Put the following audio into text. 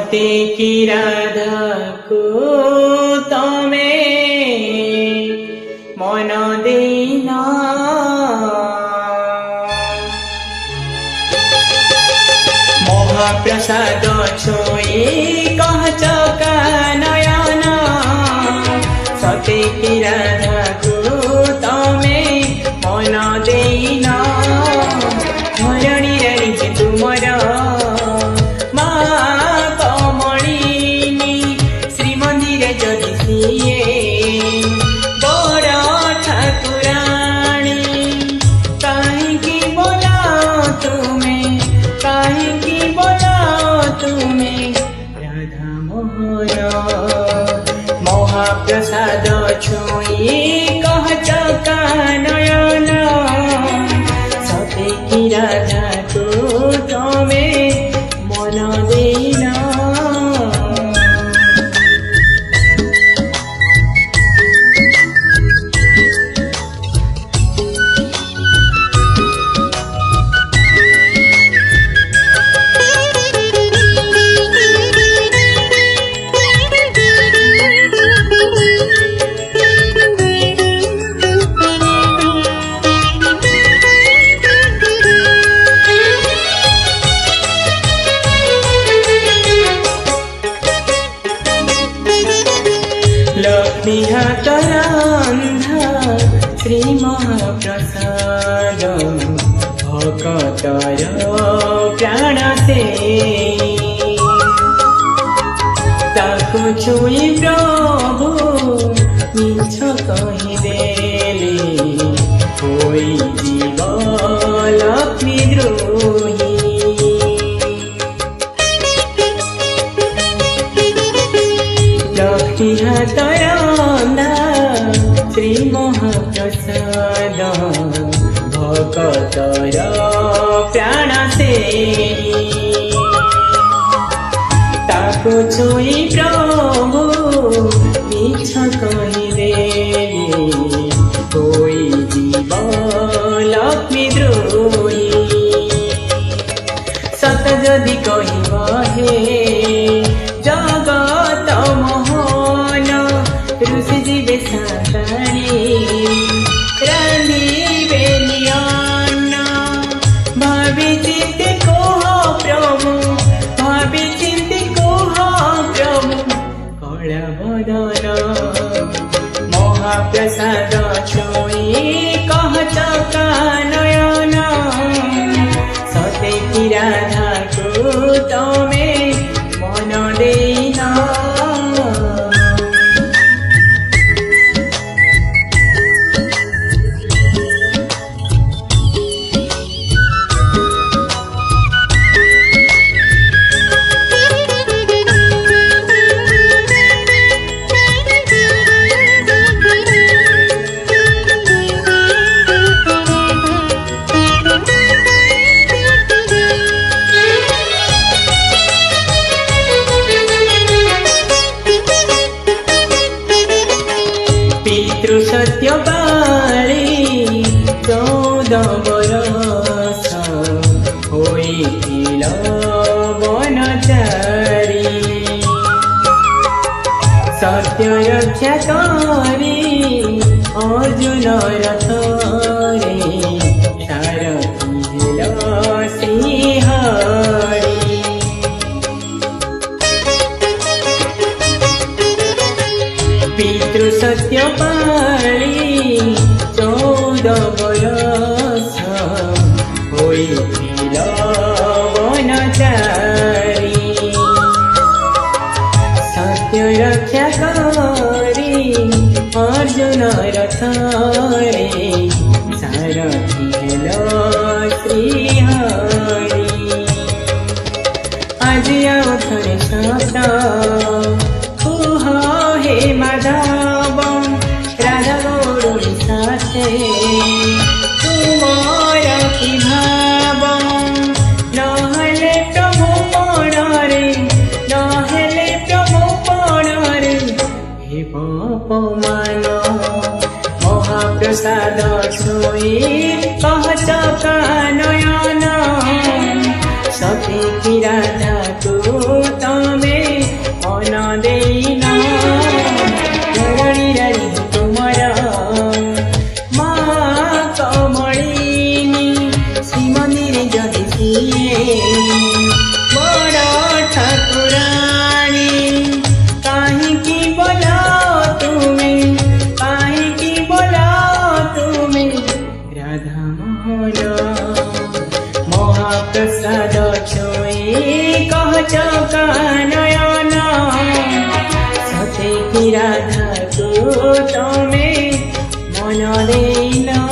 सते की राधा को तमे मन देना महाप्रसाद छोई कह चका नयन सते की राधा को तमे मन देना धरणी रानी जे तुमर मा कमलिनी श्रीमंदिर जदि सिए बड़ ठाकुराणी काहेकि बोलाओ तुमे काहेकि बोलाओ तुमे राधा मोहन महाप्रसाद छोई कह चका नयन सते की राधा को तमे मन देना लक्ष्मी हातरंधा श्री महाप्रसाद भक्तर प्राण से ताको छुई प्रभु मिछ कहिदेले होई जीव लक्ष्मी द्रोही लक्ष्मी हातरंधा श्री महाप्रसाद भक्तर प्राण से ताको छुई प्रभु मिछ कहिदेले होई जीव लक्ष्मी द्रोही सत जदि कहिब हे जगत मोहन ऋषि जीवे साताणी रांधिबे नियन भावी चिंते कोह प्रभु भावी चिंते कोह प्रभु कला बदन महाप्रसाद छोई कह चका नयन सते की राधा को तमे मन देना पितृ सत्य पाली 14 बरस होइथिल वनचारी सत्य रक्षा करी अर्जुन रथरे सारथी हेल श्रीहरि पितृ सत्य पाली 14 बरस होइथिल वनचारी सत्य रक्षा करी अर्जुन रथरे सारथी हेल श्रीहरि आज आओ थरे सत हे माधव राधा गौरी साथे तुमर की भाव नहले प्रभु पणरे नहले प्रभु पणरे हे अपमान महाप्रसाद छोई कह चका नयन सते की राधा को तमे मोहन महाप्रसाद छुई कह चका नयन सते की राधा को तमे मन देना